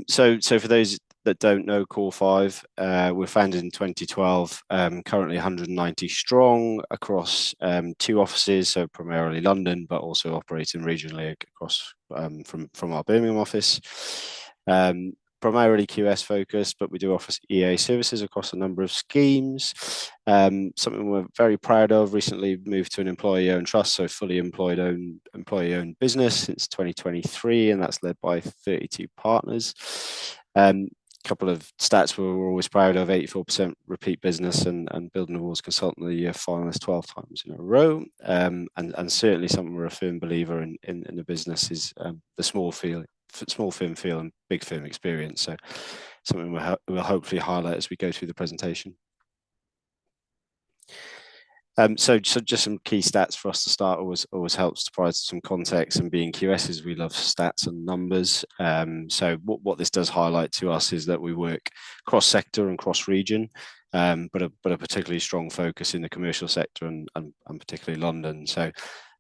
So for those that don't know, Core 5, we're founded in 2012, currently 190 strong across two offices, so primarily London, but also operating regionally across from our Birmingham office. Um, Primarily QS focused, but we do offer EA services across a number of schemes. Something we're very proud of. Recently moved to an employee-owned trust, so fully employee-owned business since 2023, and that's led by 32 partners. Couple of stats we're always proud of: 84% repeat business, and Building Awards Consultant of the Year finalist 12 times in a row. And certainly something we're a firm believer in the business is the small firm feel and big firm experience. So something we'll hopefully highlight as we go through the presentation. So just some key stats for us to start. Always helps to provide some context, and being QSs, we love stats and numbers. So what this does highlight to us is that we work cross sector and cross region, but a particularly strong focus in the commercial sector and particularly London. So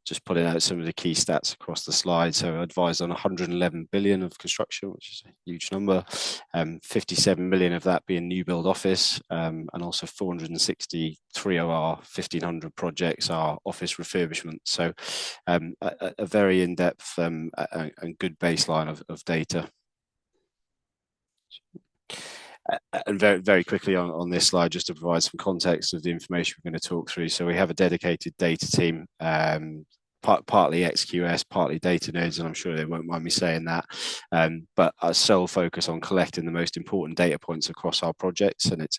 just putting out some of the key stats across the slide. So advised on 111 billion of construction, which is a huge number. 57 million of that being new build office, and also 463 of our 1,500 projects are office refurbishment. So a very in-depth and good baseline of data. And very quickly on this slide, just to provide some context of the information we're going to talk through. So we have a dedicated data team, partly XQS, partly data nerds, and I'm sure they won't mind me saying that. But our sole focus on collecting the most important data points across our projects, and it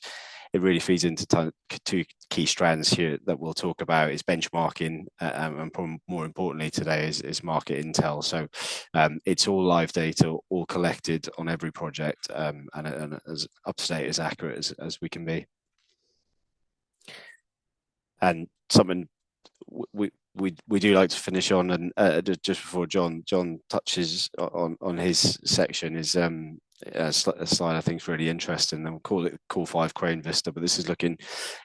really feeds into two key strands here that we'll talk about: is benchmarking, and probably more importantly today is market intel. So it's all live data, all collected on every project, and as up to date, as accurate as we can be. And something we do like to finish on, and just before John touches on his section, is a slide I think is really interesting. We'll call it Core 5 Crane Vista, but this is looking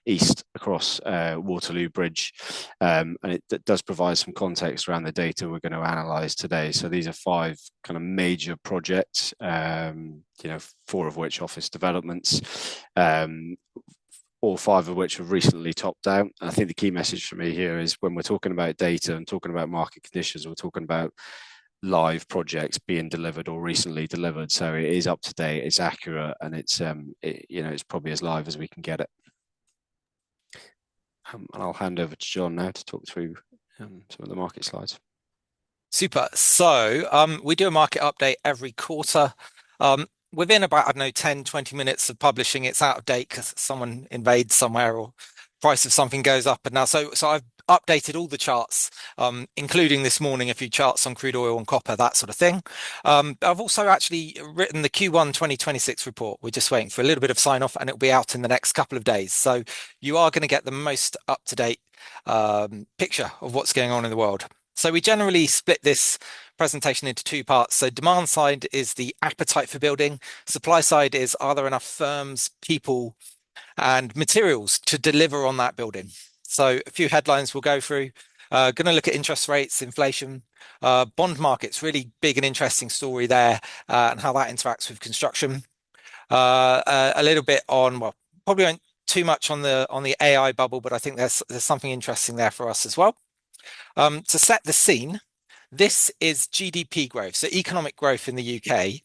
east across Waterloo Bridge, and it does provide some context around the data we're going to analyse today. So these are 5 kind of major projects, 4 of which office developments. All 5 of which have recently topped out. And I think the key message for me here is when we're talking about data and talking about market conditions, we're talking about live projects being delivered or recently delivered. So it is up to date, it's accurate, and it's probably as live as we can get it. And I'll hand over to John now to talk through some of the market slides. Super. So we do a market update every quarter. Within about, I don't know, 10, 20 minutes of publishing, it's out of date because someone invades somewhere or price of something goes up and now. So I've updated all the charts, including this morning a few charts on crude oil and copper, that sort of thing. I've also actually written the Q1 2026 report. We're just waiting for a little bit of sign off and it'll be out in the next couple of days. So you are going to get the most up-to-date picture of what's going on in the world. So we generally split this presentation into 2 parts. So demand side is the appetite for building. Supply side is, are there enough firms, people, and materials to deliver on that building? So a few headlines we'll go through. Going to look at interest rates, inflation, bond markets, really big and interesting story there, and how that interacts with construction. A little bit on, well, probably won't too much on the AI bubble, but I think there's something interesting there for us as well. To set the scene, this is GDP growth, so economic growth in the UK.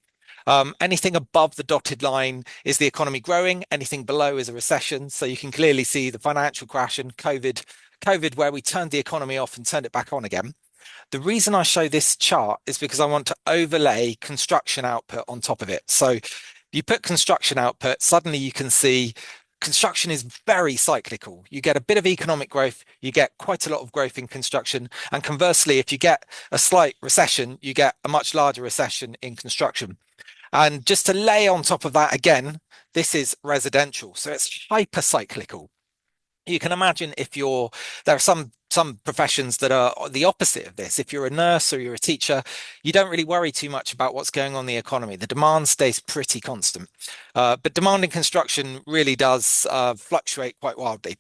Anything above the dotted line is the economy growing. Anything below is a recession. So you can clearly see the financial crash and COVID, where we turned the economy off and turned it back on again. The reason I show this chart is because I want to overlay construction output on top of it. So you put construction output, suddenly you can see construction is very cyclical. You get a bit of economic growth, you get quite a lot of growth in construction. And conversely, if you get a slight recession, you get a much larger recession in construction. And just to lay on top of that again, this is residential. So it's hyper cyclical. You can imagine there are some professions that are the opposite of this. If you're a nurse or you're a teacher, you don't really worry too much about what's going on in the economy. The demand stays pretty constant. But demand in construction really does fluctuate quite wildly.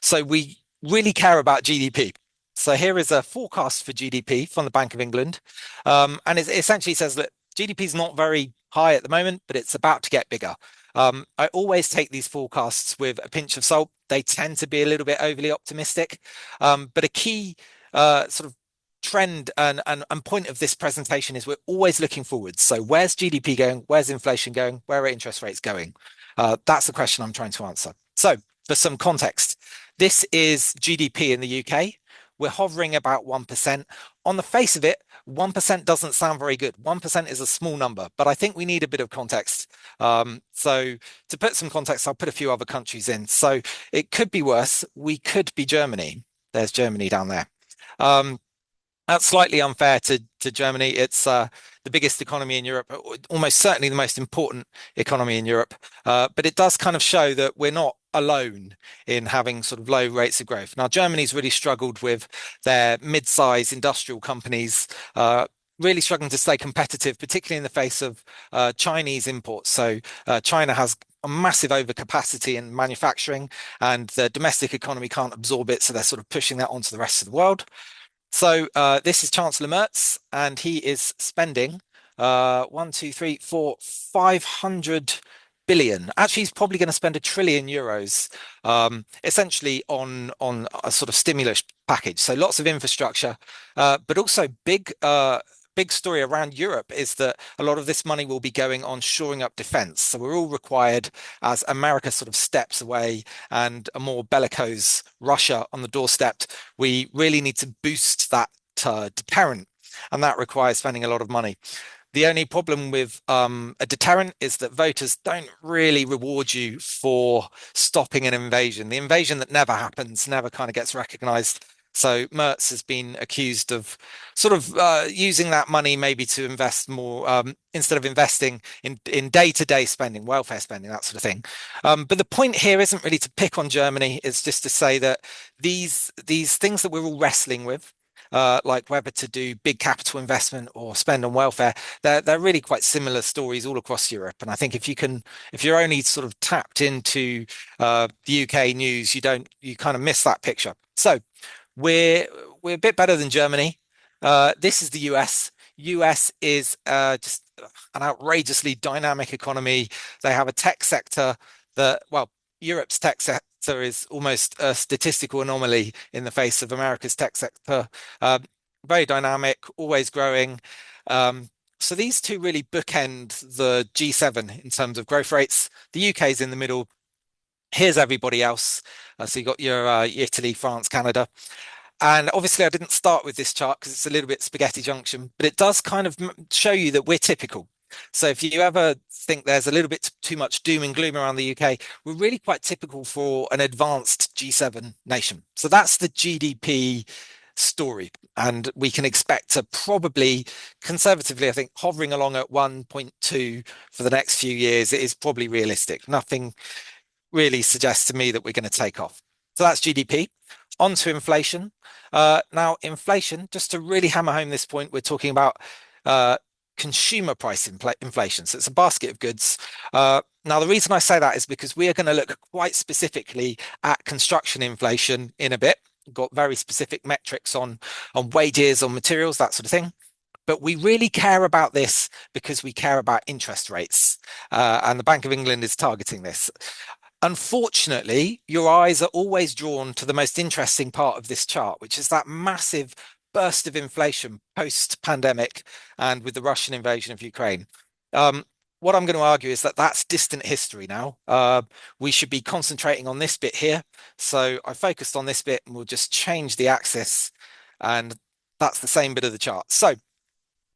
So we really care about GDP. So here is a forecast for GDP from the Bank of England. And it essentially says that GDP is not very high at the moment, but it's about to get bigger. I always take these forecasts with a pinch of salt. They tend to be a little bit overly optimistic, but a key sort of trend and point of this presentation is we're always looking forward. So where's GDP going? Where's inflation going? Where are interest rates going? That's the question I'm trying to answer. So for some context, this is GDP in the UK. We're hovering about 1%. On the face of it, 1% doesn't sound very good. 1% is a small number, but I think we need a bit of context. So to put some context, I'll put a few other countries in. So it could be worse. We could be Germany. There's Germany down there. That's slightly unfair to Germany. It's the biggest economy in Europe, almost certainly the most important economy in Europe. But it does kind of show that we're not alone in having sort of low rates of growth. Now, Germany's really struggled with their mid-size industrial companies, really struggling to stay competitive, particularly in the face of Chinese imports. So China has a massive overcapacity in manufacturing, and the domestic economy can't absorb it, so they're sort of pushing that onto the rest of the world. So this is Chancellor Merz, and he is spending 500 billion. Actually, he's probably going to spend €1 trillion, essentially on a sort of stimulus package. So lots of infrastructure, but also big story around Europe is that a lot of this money will be going on shoring up defense. So we're all required, as America sort of steps away and a more bellicose Russia on the doorstep, we really need to boost that deterrent, and that requires spending a lot of money. The only problem with a deterrent is that voters don't really reward you for stopping an invasion. The invasion that never happens never kind of gets recognized. So Merz has been accused of sort of using that money maybe to invest more instead of investing in day-to-day spending, welfare spending, that sort of thing. But the point here isn't really to pick on Germany. It's just to say that these things that we're all wrestling with, like whether to do big capital investment or spend on welfare, they're really quite similar stories all across Europe. And I think if you're only sort of tapped into the UK news, you kind of miss that picture. So we're a bit better than Germany. This is the US. US is just an outrageously dynamic economy. They have a tech sector that, well, Europe's tech sector is almost a statistical anomaly in the face of America's tech sector. Very dynamic, always growing. So these two really bookend the G7 in terms of growth rates. The UK is in the middle. Here's everybody else. So you got your Italy, France, Canada. And obviously, I didn't start with this chart because it's a little bit spaghetti junction, but it does kind of show you that we're typical. So if you ever think there's a little bit too much doom and gloom around the UK, we're really quite typical for an advanced G7 nation. So that's the GDP story. And we can expect to probably, conservatively, I think, hovering along at 1.2 for the next few years. It is probably realistic. Nothing really suggests to me that we're going to take off. So that's GDP. On to inflation. Now, inflation, just to really hammer home this point, we're talking about consumer price inflation. So it's a basket of goods. Now, the reason I say that is because we are going to look quite specifically at construction inflation in a bit. We've got very specific metrics on wages, on materials, that sort of thing. But we really care about this because we care about interest rates. And the Bank of England is targeting this. Unfortunately, your eyes are always drawn to the most interesting part of this chart, which is that massive burst of inflation post-pandemic and with the Russian invasion of Ukraine. What I'm going to argue is that that's distant history now. We should be concentrating on this bit here. So I focused on this bit and we'll just change the axis. And that's the same bit of the chart. So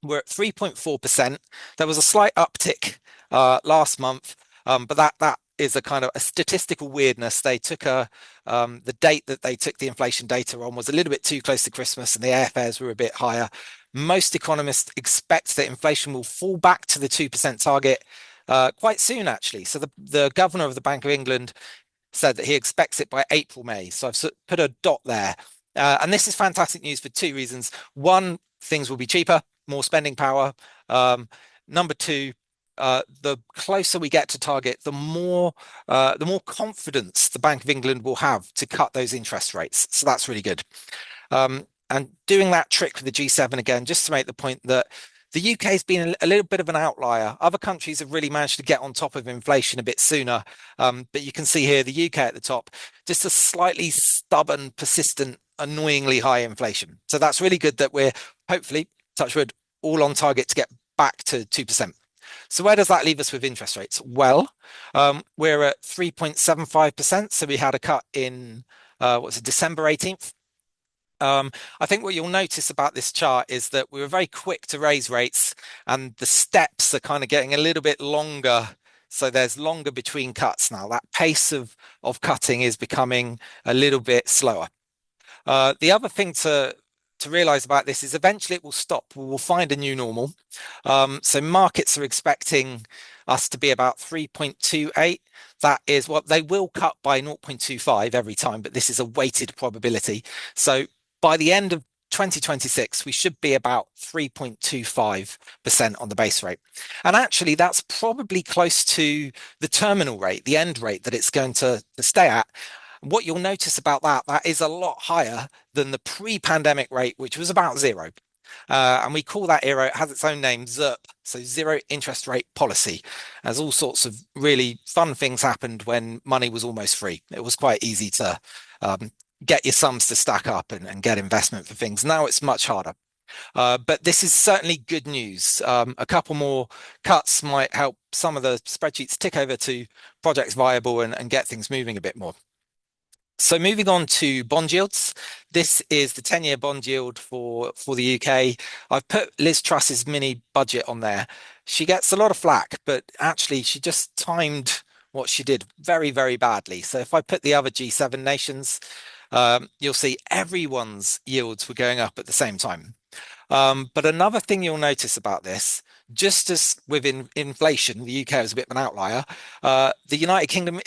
we're at 3.4%. There was a slight uptick last month, but that is a kind of a statistical weirdness. They took the date that they took the inflation data on was a little bit too close to Christmas and the airfares were a bit higher. Most economists expect that inflation will fall back to the 2% target quite soon, actually. So the governor of the Bank of England said that he expects it by April, May. So I've put a dot there. And this is fantastic news for two reasons. One, things will be cheaper, more spending power. Number two, the closer we get to target, the more confidence the Bank of England will have to cut those interest rates. So that's really good. And doing that trick with the G7 again, just to make the point that The UK has been a little bit of an outlier. Other countries have really managed to get on top of inflation a bit sooner. But you can see here the UK at the top, just a slightly stubborn, persistent, annoyingly high inflation. So that's really good that we're hopefully, touch wood, all on target to get back to 2%. So where does that leave us with interest rates? Well, we're at 3.75%. So we had a cut in, what's it, December 18th. I think what you'll notice about this chart is that we were very quick to raise rates and the steps are kind of getting a little bit longer. So there's longer between cuts now. That pace of cutting is becoming a little bit slower. The other thing to realize about this is eventually it will stop. We will find a new normal. So markets are expecting us to be about 3.28. That is what they will cut by 0.25 every time, but this is a weighted probability. So by the end of 2026, we should be about 3.25% on the base rate. And actually, that's probably close to the terminal rate, the end rate that it's going to stay at. What you'll notice about that is a lot higher than the pre-pandemic rate, which was about zero. And we call that era, it has its own name, ZIRP, so zero interest rate policy. As all sorts of really fun things happened when money was almost free. It was quite easy to get your sums to stack up and get investment for things. Now it's much harder. But this is certainly good news. A couple more cuts might help some of the spreadsheets tick over to projects viable and get things moving a bit more. So moving on to bond yields, this is the 10-year bond yield for the UK. I've put Liz Truss's mini budget on there. She gets a lot of flack, but actually she just timed what she did very, very badly. So if I put the other G7 nations, you'll see everyone's yields were going up at the same time. But another thing you'll notice about this, just as with inflation, the UK is a bit of an outlier. The United Kingdom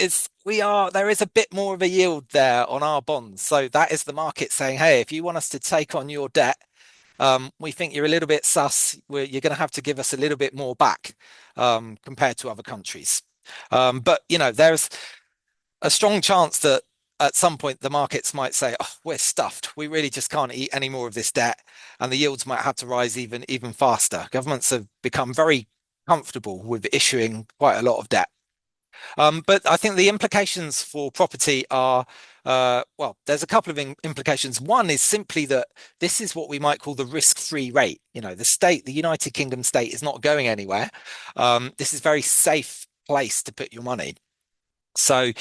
there is a bit more of a yield there on our bonds. So that is the market saying, hey, if you want us to take on your debt, we think you're a little bit sus. You're going to have to give us a little bit more back compared to other countries. But there's a strong chance that at some point the markets might say, oh, we're stuffed. We really just can't eat any more of this debt. And the yields might have to rise even faster. Governments have become very comfortable with issuing quite a lot of debt. But I think the implications for property are, well, there's a couple of implications. One is simply that this is what we might call the risk-free rate. The United Kingdom state is not going anywhere. This is a very safe place to put your money. So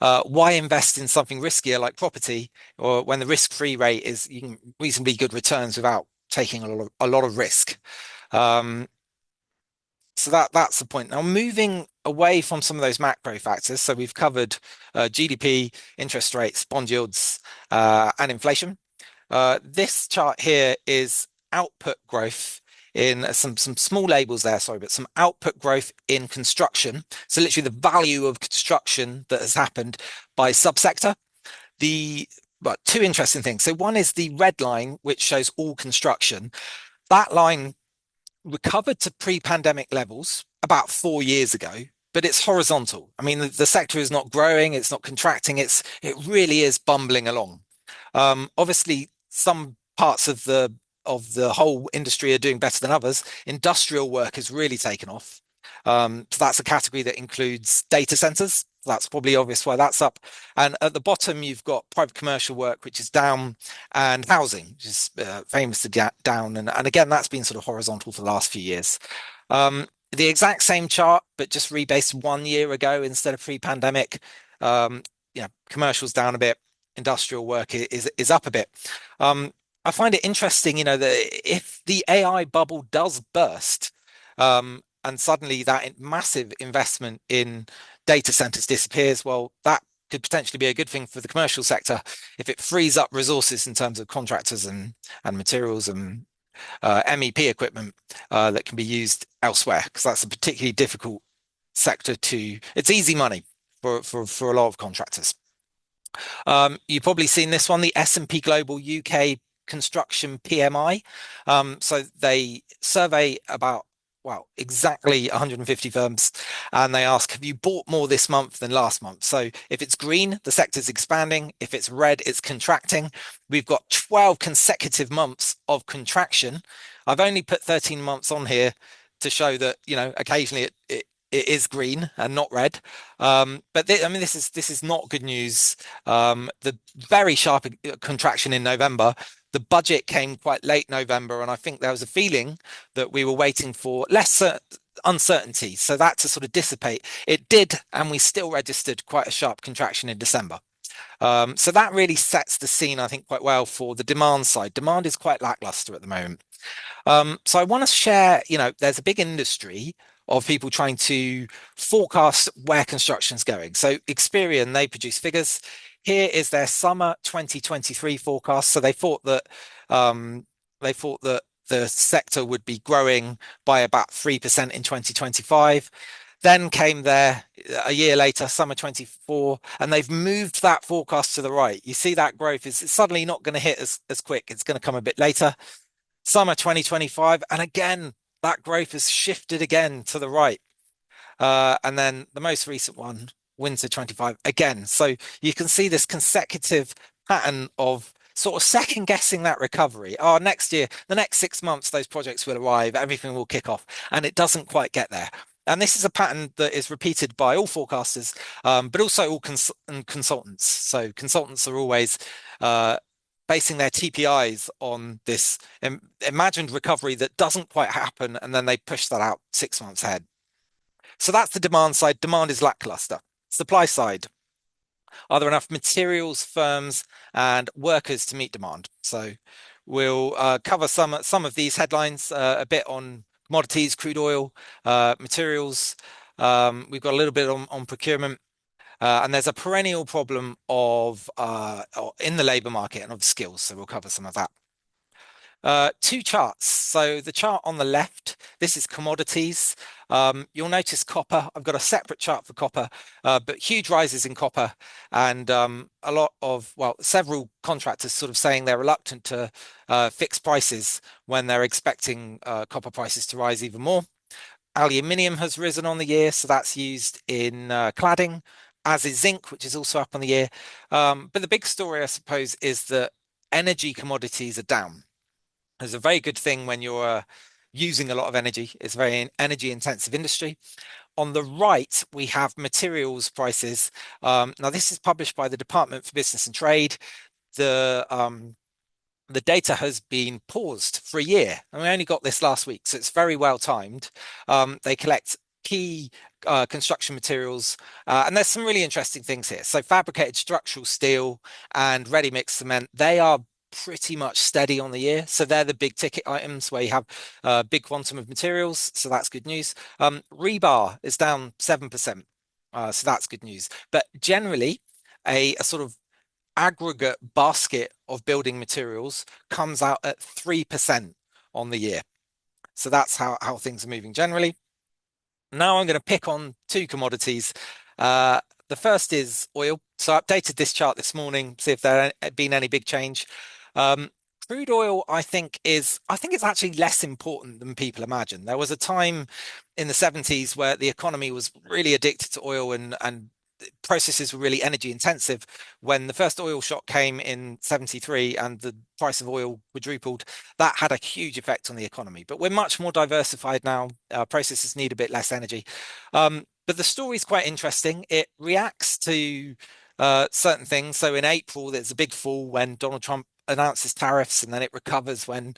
why invest in something riskier like property, or when the risk-free rate is you can reasonably good returns without taking a lot of risk? So that's the point. Now moving away from some of those macro factors, so we've covered GDP, interest rates, bond yields, and inflation. This chart here is output growth in some small labels there, sorry, but some output growth in construction. So literally the value of construction that has happened by subsector. Two interesting things. So one is the red line, which shows all construction. That line recovered to pre-pandemic levels about 4 years ago, but it's horizontal. I mean, the sector is not growing, it's not contracting, it really is bumbling along. Obviously, some parts of the whole industry are doing better than others. Industrial work has really taken off. So that's a category that includes data centers. That's probably obvious why that's up. And at the bottom, you've got private commercial work, which is down, and housing, which is famous to get down. And again, that's been sort of horizontal for the last few years. The exact same chart, but just rebased 1 year ago instead of pre-pandemic. Commercial's down a bit. Industrial work is up a bit. I find it interesting, that if the AI bubble does burst, and suddenly that massive investment in data centers disappears, well, that could potentially be a good thing for the commercial sector if it frees up resources in terms of contractors and materials and MEP equipment that can be used elsewhere, because that's a particularly difficult sector it's easy money for a lot of contractors. You've probably seen this one, the S&P Global UK Construction PMI. So they survey about, exactly 150 firms, and they ask, have you bought more this month than last month? So if it's green, the sector's expanding. If it's red, it's contracting. We've got 12 consecutive months of contraction. I've only put 13 months on here to show that, occasionally it is green and not red. I mean, this is not good news. The very sharp contraction in November, the budget came quite late November, and I think there was a feeling that we were waiting for less uncertainty, so that to sort of dissipate. It did, and we still registered quite a sharp contraction in December. So that really sets the scene, I think, quite well for the demand side. Demand is quite lackluster at the moment. So I want to share, there's a big industry of people trying to forecast where construction's going. So Experian, they produce figures. Here is their summer 2023 forecast. So they thought that the sector would be growing by about 3% in 2025. Then came there a year later, summer 24, and they've moved that forecast to the right. You see that growth is suddenly not going to hit as quick. It's going to come a bit later. Summer 2025, and again, that growth has shifted again to the right. And then the most recent one, winter 25, again. So you can see this consecutive pattern of sort of second guessing that recovery. Oh, next year, the next 6 months, those projects will arrive, everything will kick off, and it doesn't quite get there. And this is a pattern that is repeated by all forecasters, but also all consultants. So consultants are always basing their TPIs on this imagined recovery that doesn't quite happen, and then they push that out 6 months ahead. So that's the demand side. Demand is lackluster. Supply side. Are there enough materials, firms, and workers to meet demand? So we'll cover some of these headlines, a bit on commodities, crude oil, materials. We've got a little bit on procurement. And there's a perennial problem of in the labor market and of skills. So we'll cover some of that. Two charts. So the chart on the left, this is commodities. You'll notice copper. I've got a separate chart for copper, but huge rises in copper, and several contractors sort of saying they're reluctant to fix prices when they're expecting copper prices to rise even more. Aluminium has risen on the year, so that's used in cladding, as is zinc, which is also up on the year. But the big story, I suppose, is that energy commodities are down. It's a very good thing when you're using a lot of energy. It's a very energy intensive industry. On the right, we have materials prices. Now, this is published by the Department for Business and Trade. The data has been paused for a year, and we only got this last week, so it's very well timed. They collect key construction materials, and there's some really interesting things here. So fabricated structural steel and ready-mix cement, they are pretty much steady on the year. So they're the big ticket items where you have a big quantum of materials. So that's good news. Rebar is down 7%. So that's good news. But generally, a sort of aggregate basket of building materials comes out at 3% on the year. So that's how things are moving generally. Now I'm going to pick on two commodities. The first is oil. So I updated this chart this morning, see if there had been any big change. Crude oil, I think it's actually less important than people imagine. There was a time in the 70s where the economy was really addicted to oil and processes were really energy intensive. When the first oil shock came in 73 and the price of oil quadrupled, that had a huge effect on the economy. But we're much more diversified now. Processes need a bit less energy. But the story is quite interesting. It reacts to certain things. So in April, there's a big fall when Donald Trump announces tariffs, and then it recovers when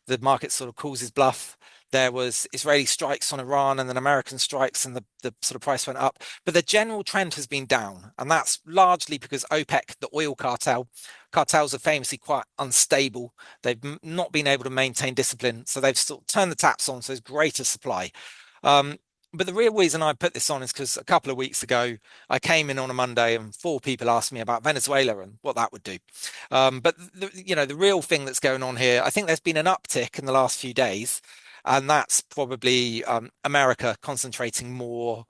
the market sort of calls his bluff. There was Israeli strikes on Iran and then American strikes, and the sort of price went up. But the general trend has been down, and that's largely because OPEC, the oil cartels are famously quite unstable. They've not been able to maintain discipline, so they've sort of turned the taps on, so there's greater supply. But the real reason I put this on is because a couple of weeks ago, I came in on a Monday and 4 people asked me about Venezuela and what that would do. But the real thing that's going on here, I think there's been an uptick in the last few days, and that's probably America concentrating more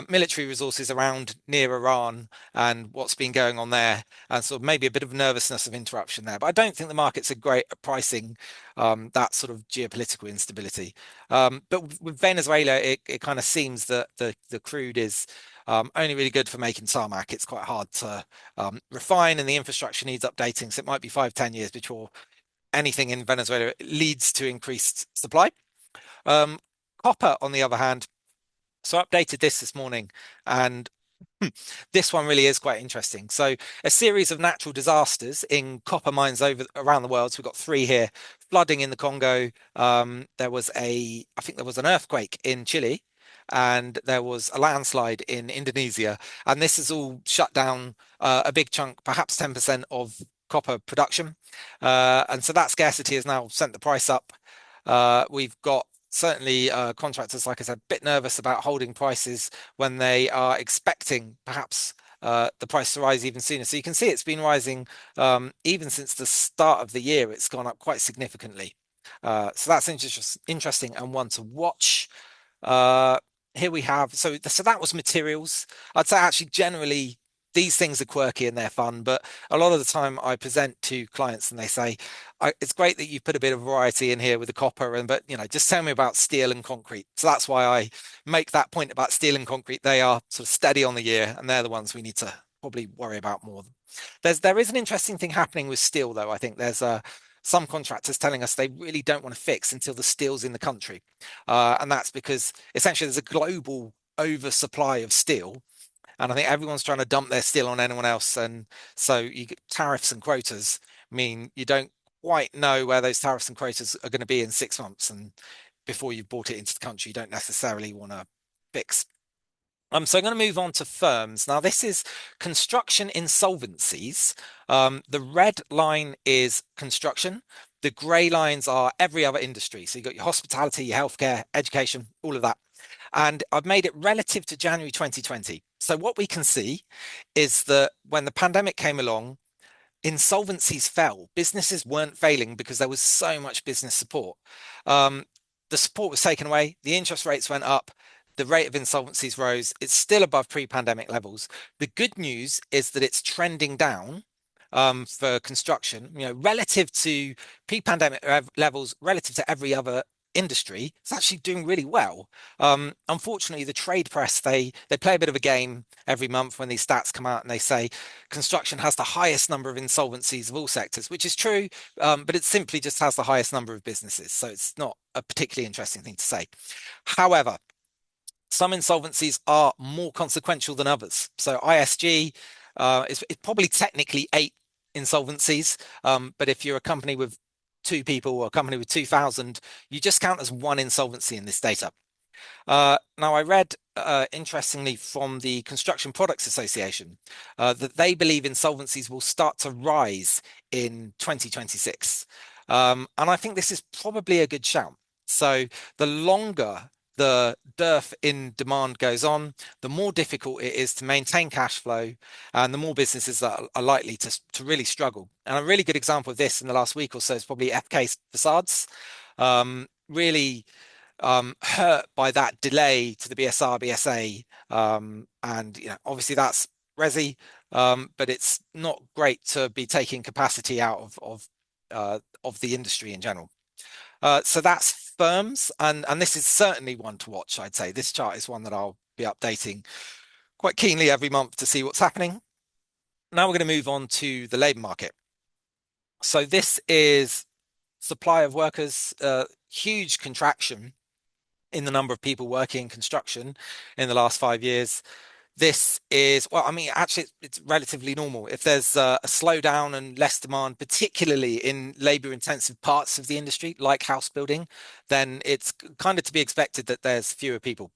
military resources around near Iran and what's been going on there, and sort of maybe a bit of nervousness of interruption there. But I don't think the markets are great at pricing that sort of geopolitical instability. But with Venezuela, it kind of seems that the crude is only really good for making tarmac. It's quite hard to refine, and the infrastructure needs updating. So it might be 5, 10 years before anything in Venezuela leads to increased supply. Um, Copper, on the other hand, so I updated this morning, and this one really is quite interesting. So, a series of natural disasters in copper mines over around the world. So we've got three here: flooding in the Congo. I think there was an earthquake in Chile, and there was a landslide in Indonesia. And this has all shut down a big chunk, perhaps 10% of copper production. And so that scarcity has now sent the price up. We've got certainly contractors, like I said, a bit nervous about holding prices when they are expecting perhaps the price to rise even sooner. So you can see it's been rising even since the start of the year. It's gone up quite significantly. So that's interesting and one to watch. Uh, Here we have, so that was materials. I'd say actually generally these things are quirky and they're fun, but a lot of the time I present to clients and they say, it's great that you put a bit of variety in here with the copper, but just tell me about steel and concrete. So that's why I make that point about steel and concrete. They are sort of steady on the year, and they're the ones we need to probably worry about more. There is an interesting thing happening with steel, though. I think there's some contractors telling us they really don't want to fix until the steel's in the country. And that's because essentially there's a global oversupply of steel. And I think everyone's trying to dump their steel on anyone else. And so you get tariffs and quotas mean you don't quite know where those tariffs and quotas are going to be in 6 months. And before you've brought it into the country, you don't necessarily want to fix. So I'm going to move on to firms. Now, this is construction insolvencies. The red line is construction. The grey lines are every other industry. So you've got your hospitality, your healthcare, education, all of that. And I've made it relative to January 2020. So what we can see is that when the pandemic came along, insolvencies fell. Businesses weren't failing because there was so much business support. Um, the support was taken away, the interest rates went up, the rate of insolvencies rose. It's still above pre-pandemic levels. The good news is that it's trending down for construction, relative to pre-pandemic levels, relative to every other industry. It's actually doing really well. Unfortunately, the trade press, they play a bit of a game every month when these stats come out and they say construction has the highest number of insolvencies of all sectors, which is true, but it simply just has the highest number of businesses. So it's not a particularly interesting thing to say. However, some insolvencies are more consequential than others. So ISG it's probably technically 8 insolvencies, but if you're a company with 2 people or a company with 2,000, you just count as one insolvency in this data. Now, I read, interestingly, from the Construction Products Association that they believe insolvencies will start to rise in 2026. And I think this is probably a good shout. So the longer the dearth in demand goes on, the more difficult it is to maintain cash flow, and the more businesses are likely to really struggle. And a really good example of this in the last week or so is probably FK Facades. Really hurt by that delay to the BSR, BSA. And obviously that's resi, but it's not great to be taking capacity out of the industry in general. So that's firms, and this is certainly one to watch, I'd say. This chart is one that I'll be updating quite keenly every month to see what's happening. Now we're going to move on to the labour market. So this is supply of workers, huge contraction in the number of people working in construction in the last 5 years. This is, well, I mean, actually, it's relatively normal. If there's a slowdown and less demand, particularly in labor intensive parts of the industry, like house building, then it's kind of to be expected that there's fewer people.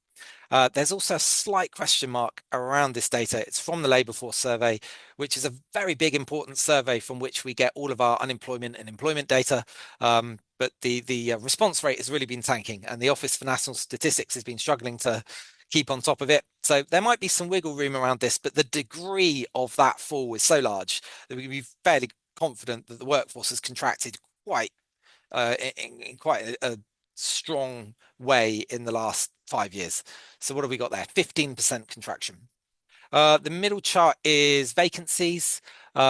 There's also a slight question mark around this data. It's from the Labour Force Survey, which is a very big, important survey from which we get all of our unemployment and employment data. But the response rate has really been tanking, and the Office for National Statistics has been struggling to keep on top of it. So there might be some wiggle room around this, but the degree of that fall is so large that we can be fairly confident that the workforce has contracted in quite a strong way in the last 5 years. So what have we got there? 15% contraction. The middle chart is vacancies,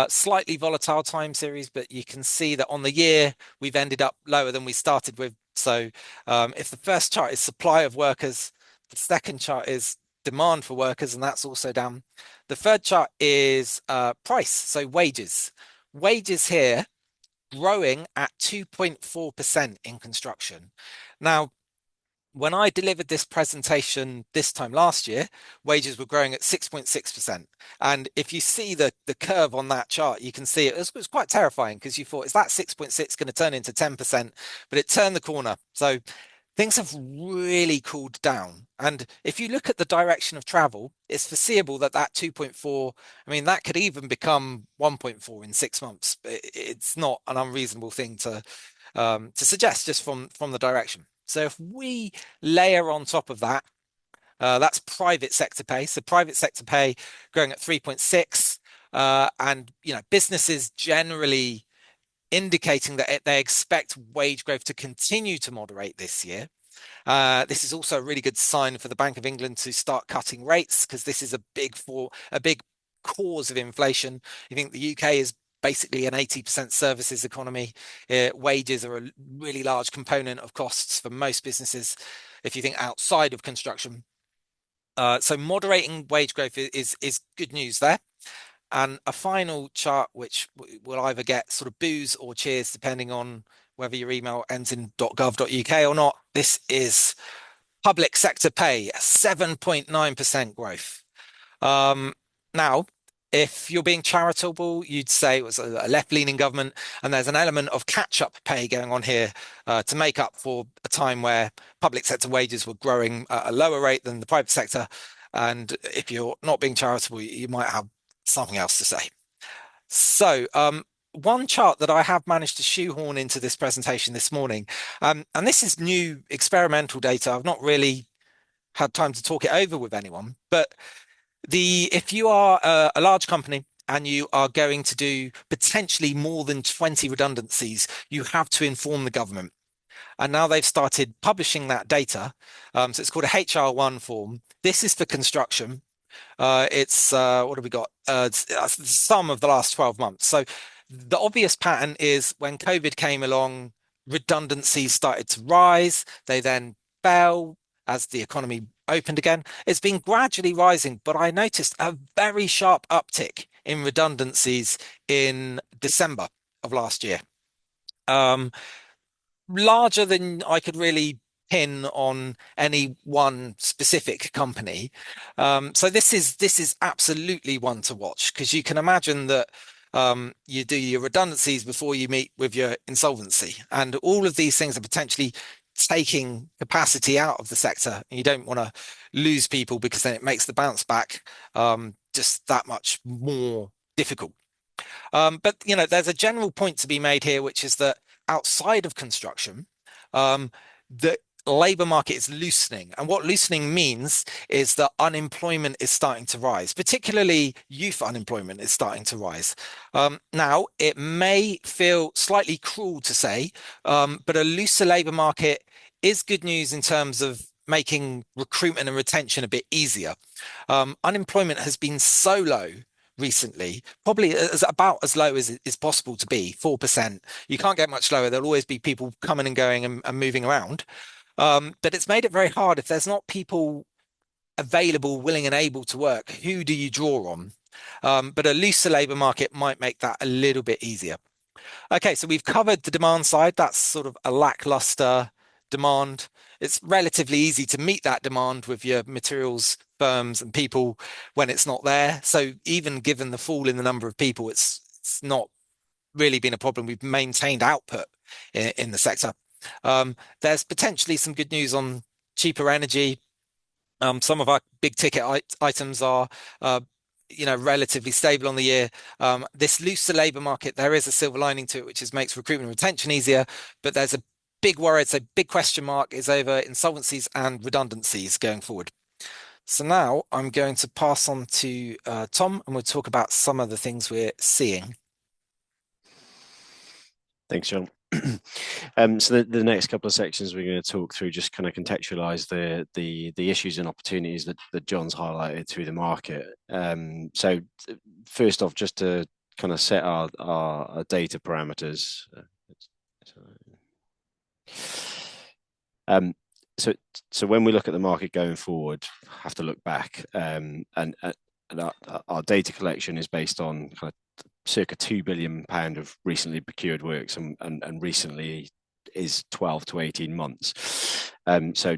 slightly volatile time series, but you can see that on the year we've ended up lower than we started with. So if the first chart is supply of workers, the second chart is demand for workers, and that's also down. The third chart is price, so wages. Wages here growing at 2.4% in construction. Now, when I delivered this presentation this time last year, wages were growing at 6.6%. And if you see the curve on that chart, you can see it was quite terrifying because you thought, is that 6.6 going to turn into 10%? But it turned the corner. So things have really cooled down. And if you look at the direction of travel, it's foreseeable that that 2.4, I mean, that could even become 1.4 in 6 months. It's not an unreasonable thing to suggest just from the direction. So if we layer on top of that, that's private sector pay. So private sector pay growing at 3.6, and businesses generally indicating that they expect wage growth to continue to moderate this year. This is also a really good sign for the Bank of England to start cutting rates, because this is a big cause of inflation. You think the UK is basically an 80% services economy. Wages are a really large component of costs for most businesses, if you think outside of construction. So moderating wage growth is good news there. And a final chart, which will either get sort of boos or cheers, depending on whether your email ends in .gov.uk or not. This is public sector pay, 7.9% growth. Now, if you're being charitable, you'd say it was a left-leaning government, and there's an element of catch-up pay going on here to make up for a time where public sector wages were growing at a lower rate than the private sector. And if you're not being charitable, you might have something else to say. So, one chart that I have managed to shoehorn into this presentation this morning, and this is new experimental data. I've not really had time to talk it over with anyone, but if you are a large company and you are going to do potentially more than 20 redundancies, you have to inform the government. And now they've started publishing that data. So it's called a HR1 form. This is for construction. It's what have we got? It's the sum of the last 12 months. So the obvious pattern is when COVID came along, redundancies started to rise. They then fell as the economy opened again. It's been gradually rising, but I noticed a very sharp uptick in redundancies in December of last year. Larger than I could really pin on any one specific company. So this is absolutely one to watch, because you can imagine that you do your redundancies before you meet with your insolvency, and all of these things are potentially taking capacity out of the sector. And you don't want to lose people, because then it makes the bounce back just that much more difficult. But there's a general point to be made here, which is that outside of construction, the labor market is loosening. And what loosening means is that unemployment is starting to rise, particularly youth unemployment is starting to rise. Now, it may feel slightly cruel to say, but a looser labor market is good news in terms of making recruitment and retention a bit easier. Unemployment has been so low recently, probably about as low as it is possible to be, 4%. You can't get much lower. There'll always be people coming and going and moving around. But it's made it very hard. If there's not people available, willing and able to work, who do you draw on? But a looser labour market might make that a little bit easier. Okay, so we've covered the demand side. That's sort of a lackluster demand. It's relatively easy to meet that demand with your materials firms and people when it's not there. So even given the fall in the number of people, it's not really been a problem. We've maintained output in the sector. There's potentially some good news on cheaper energy. Some of our big ticket items are relatively stable on the year. This looser labour market, there is a silver lining to it, which is makes recruitment and retention easier, but there's a big worry, it's a big question mark, is over insolvencies and redundancies going forward. So now I'm going to pass on to Tom, and we'll talk about some of the things we're seeing. Thanks, John. So the next couple of sections we're going to talk through just kind of contextualize the issues and opportunities that John's highlighted through the market. So first off, just to kind of set our data parameters. So when we look at the market going forward, have to look back, and our data collection is based on kind of circa £2 billion of recently procured works, and recently is 12 to 18 months. So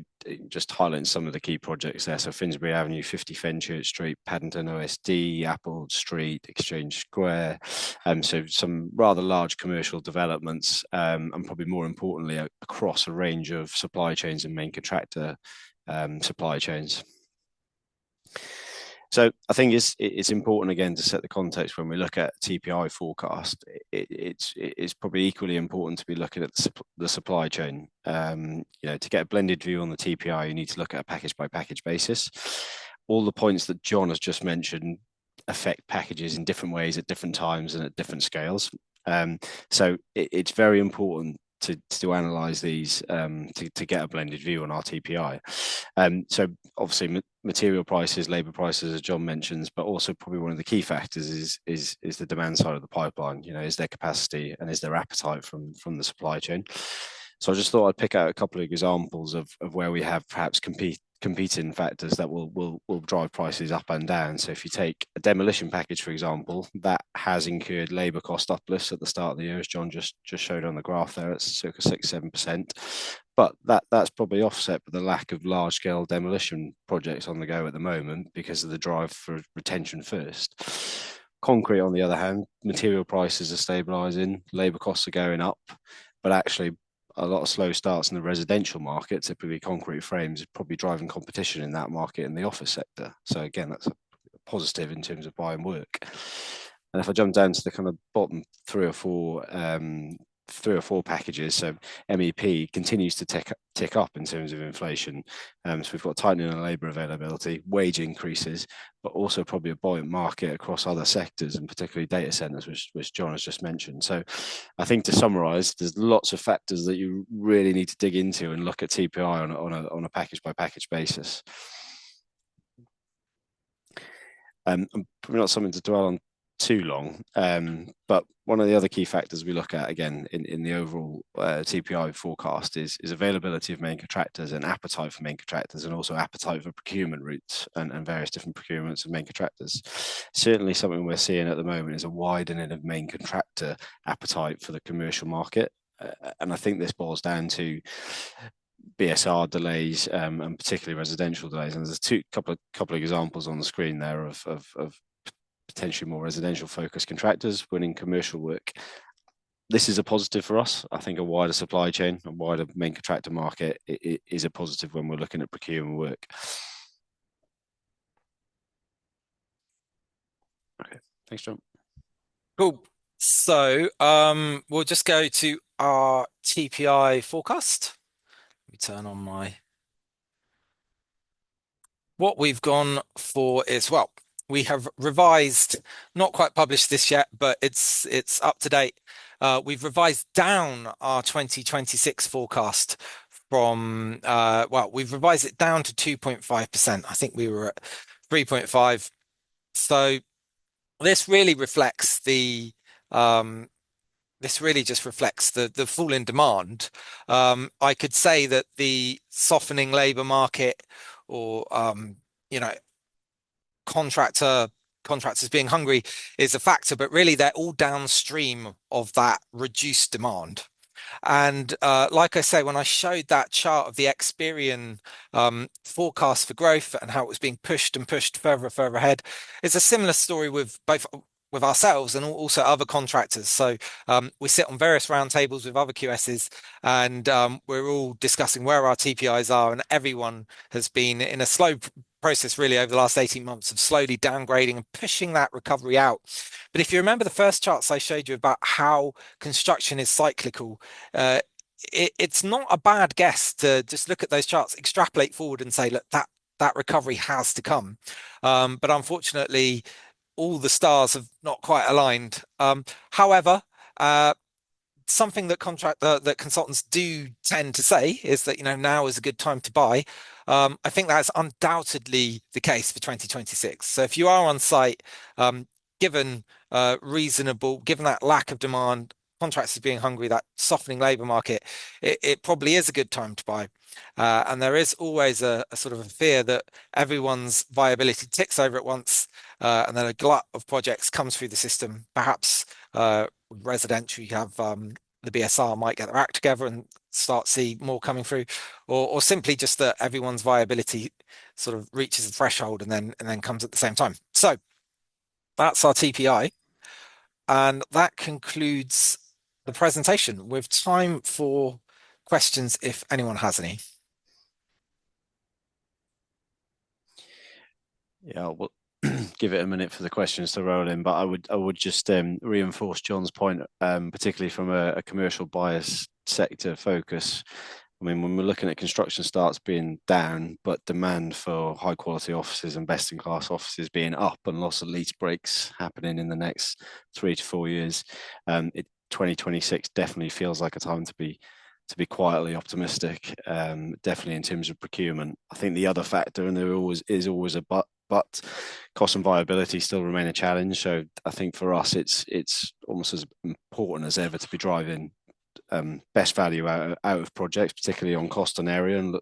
just highlighting some of the key projects there. So Finsbury Avenue, 50 Fenchurch Street, Paddington OSD, Apple Street, Exchange Square. So some rather large commercial developments, and probably more importantly, across a range of supply chains and main contractor supply chains. So I think it's important again to set the context when we look at TPI forecast. It's probably equally important to be looking at the supply chain. To get a blended view on the TPI, you need to look at a package by package basis. All the points that John has just mentioned affect packages in different ways at different times and at different scales. So it's very important to analyze these to get a blended view on our TPI. So obviously material prices, labor prices, as John mentions, but also probably one of the key factors is the demand side of the pipeline. Is there capacity and is there appetite from the supply chain? So I just thought I'd pick out a couple of examples of where we have perhaps competing factors that will drive prices up and down. So if you take a demolition package, for example, that has incurred labour cost uplifts at the start of the year, as John just showed on the graph there. It's circa 6-7%. But that's probably offset by the lack of large-scale demolition projects on the go at the moment because of the drive for retention first. Concrete, on the other hand, material prices are stabilising, labour costs are going up, but actually a lot of slow starts in the residential market, typically concrete frames, is probably driving competition in that market in the office sector. So again, that's a positive in terms of buying work. And if I jump down to the kind of bottom three or four packages, so MEP continues to tick up in terms of inflation. So we've got tightening in labour availability, wage increases, but also probably a buoyant market across other sectors, and particularly data centres, which John has just mentioned. So I think to summarise, there's lots of factors that you really need to dig into and look at TPI on a package by package basis. And probably not something to dwell on too long, but one of the other key factors we look at again in the overall TPI forecast is availability of main contractors and appetite for main contractors, and also appetite for procurement routes and various different procurements of main contractors. Certainly something we're seeing at the moment is a widening of main contractor appetite for the commercial market, and I think this boils down to BSR delays, and particularly residential delays. And there's a couple of examples on the screen there of potentially more residential focused contractors winning commercial work. This is a positive for us. I think a wider supply chain, a wider main contractor market is a positive when we're looking at procurement work. Okay, thanks, John. Cool. So we'll just go to our TPI forecast. Let me turn on my. What we've gone for is, well, we have revised, not quite published this yet, but it's up to date. We've revised down our 2026 forecast from, we've revised it down to 2.5%. I think we were at 3.5. So this really reflects this really just reflects the fall in demand. I could say that the softening labor market, or contractors being hungry, is a factor, but really they're all downstream of that reduced demand. And like I say, when I showed that chart of the Experian forecast for growth and how it was being pushed and pushed further ahead, it's a similar story with both with ourselves and also other contractors. So we sit on various roundtables with other QSs, and we're all discussing where our TPIs are, and everyone has been in a slow process really over the last 18 months of slowly downgrading and pushing that recovery out. But if you remember the first charts I showed you about how construction is cyclical, it's not a bad guess to just look at those charts, extrapolate forward and say, look, that recovery has to come. But unfortunately, all the stars have not quite aligned. However, something that consultants do tend to say is that now is a good time to buy. I think that's undoubtedly the case for 2026. So if you are on site, given that lack of demand contractors being hungry, that softening labour market, it probably is a good time to buy. And there is always a sort of a fear that everyone's viability ticks over at once, and then a glut of projects comes through the system. Perhaps with residential, you have the BSR might get their act together and start see more coming through, or simply just that everyone's viability sort of reaches a threshold and then comes at the same time. So that's our TPI. And that concludes the presentation with time for questions if anyone has any. Yeah, we'll give it a minute for the questions to roll in, but I would just reinforce John's point, particularly from a commercial bias sector focus. I mean, when we're looking at construction starts being down, but demand for high quality offices and best in class offices being up, and lots of lease breaks happening in the next 3 to 4 years, 2026 definitely feels like a time to be quietly optimistic. Definitely in terms of procurement. I think the other factor, and there is always a but cost and viability still remain a challenge. So I think for us, it's almost as important as ever to be driving best value out of projects, particularly on cost and area, and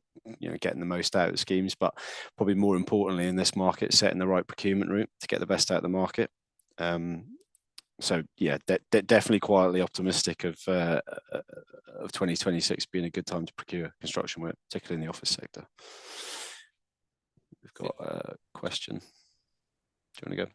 getting the most out of the schemes. But probably more importantly in this market, setting the right procurement route to get the best out of the market. So yeah, definitely quietly optimistic of 2026 being a good time to procure construction work, particularly in the office sector. We've got a question. Do you want to go?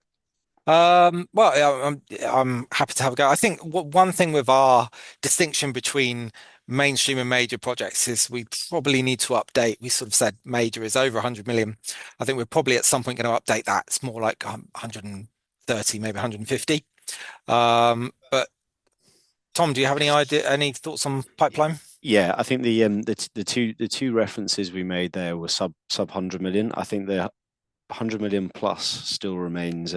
Well, I'm happy to have a go. I think one thing with our distinction between mainstream and major projects is we probably need to update. We sort of said major is over 100 million. I think we're probably at some point going to update that. It's more like 130, maybe 150. But Tom, do you have any idea, any thoughts on pipeline? Yeah, I think the two references we made there were sub 100 million. I think the 100 million plus still remains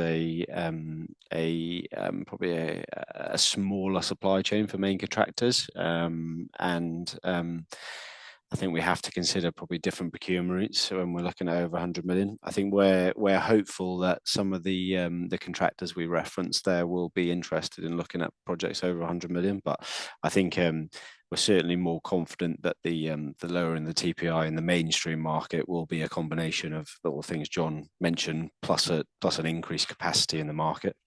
probably a smaller supply chain for main contractors, and I think we have to consider probably different procurement routes when we're looking at over 100 million. I think we're hopeful that some of the contractors we referenced there will be interested in looking at projects over 100 million, but I think we're certainly more confident that the lower in the TPI in the mainstream market will be a combination of all the things John mentioned, plus an increased capacity in the market.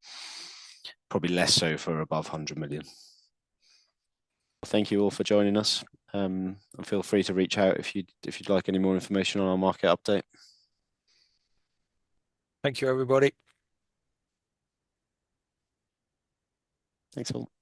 Probably less so for above 100 million. Thank you all for joining us. And feel free to reach out if you'd like any more information on our market update. Thank you, everybody. Thanks all.